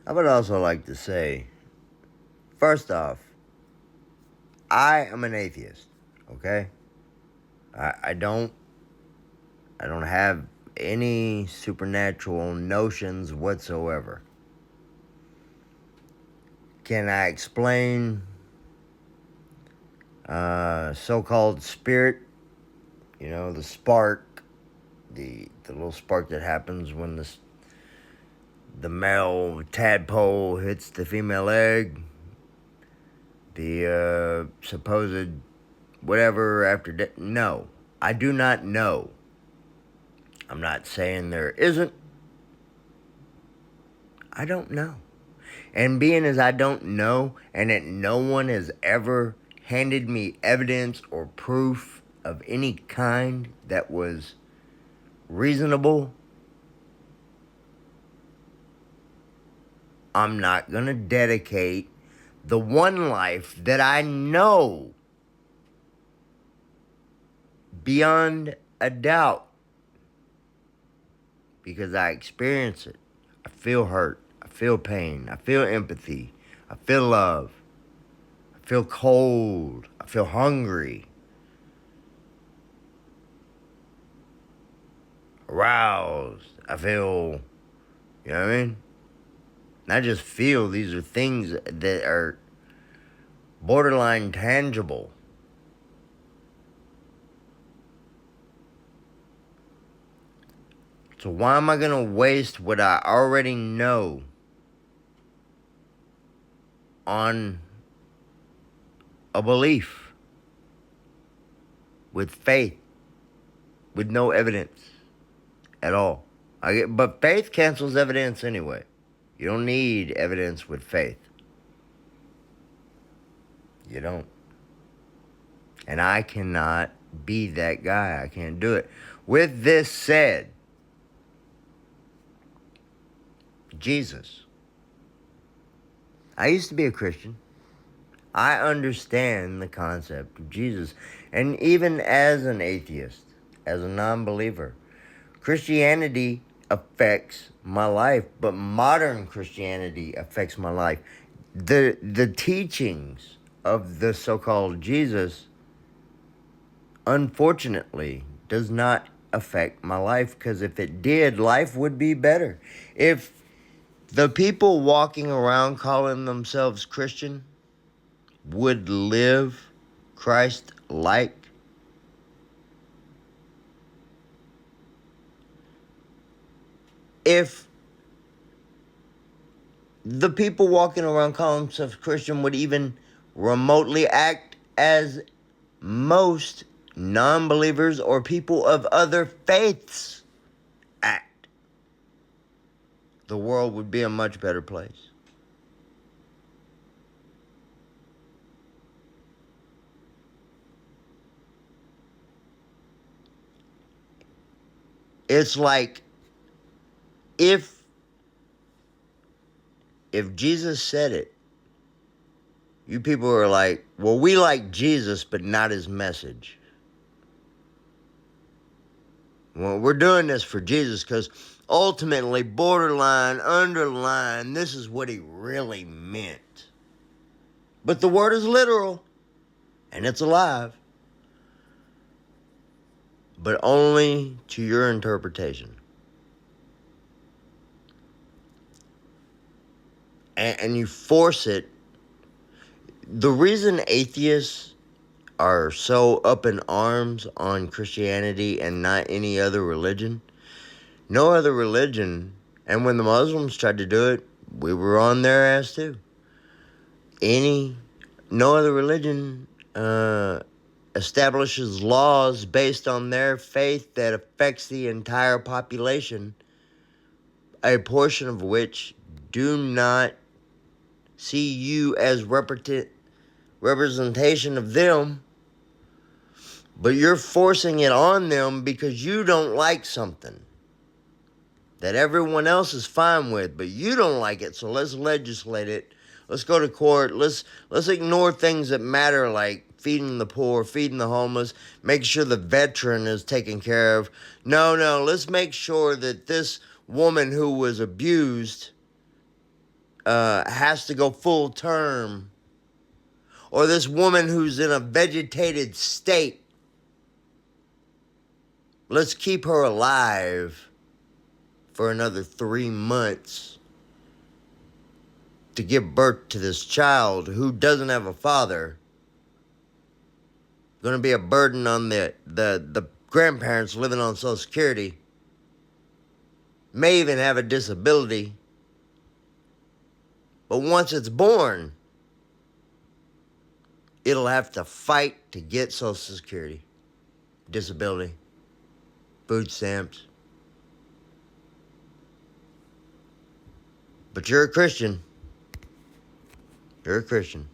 I would also like to say, first off, I am an atheist. Okay, I don't have any supernatural notions whatsoever. Can I explain so-called spirit? You know, the spark, the little spark that happens when the male tadpole hits the female egg. The supposed whatever after death. No, I do not know. I'm not saying there isn't. I don't know. And being as I don't know, and that no one has ever handed me evidence or proof of any kind that was reasonable, I'm not going to dedicate the one life that I know beyond a doubt, because I experience it. I feel hurt. I feel pain. I feel empathy. I feel love. I feel cold. I feel hungry. Aroused. I feel, you know what I mean? Not just feel, these are things that are borderline tangible. So why am I going to waste what I already know on a belief with faith, with no evidence at all? But faith cancels evidence anyway. You don't need evidence with faith. You don't. And I cannot be that guy. I can't do it. With this said, Jesus. I used to be a Christian. I understand the concept of Jesus. And even as an atheist, as a non-believer, Christianity affects my life, but modern Christianity affects my life. The teachings of the so-called Jesus, unfortunately, does not affect my life, because if it did, life would be better. If the people walking around calling themselves Christian would live Christ-like, if the people walking around calling themselves Christian would even remotely act as most non-believers or people of other faiths act, the world would be a much better place. It's like if Jesus said it, you people are like, well, we like Jesus, but not his message. Well, we're doing this for Jesus because ultimately, borderline, underline, this is what he really meant. But the word is literal, and it's alive, but only to your interpretation. And you force it. The reason atheists are so up in arms on Christianity and not any other religion, no other religion, and when the Muslims tried to do it, we were on their ass too. No other religion establishes laws based on their faith that affects the entire population, a portion of which do not see you as representation of them, but you're forcing it on them because you don't like something that everyone else is fine with, but you don't like it, so let's legislate it. Let's go to court. Let's ignore things that matter, like feeding the poor, feeding the homeless, make sure the veteran is taken care of. No, let's make sure that this woman who was abused has to go full term, or this woman who's in a vegetated state, let's keep her alive for another 3 months to give birth to this child who doesn't have a father. Going to be a burden on the grandparents living on Social Security. May even have a disability. But once it's born, it'll have to fight to get Social Security, disability, food stamps. But you're a Christian. You're a Christian.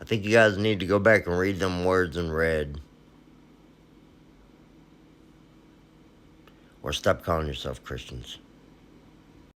I think you guys need to go back and read them words in red. Or stop calling yourself Christians.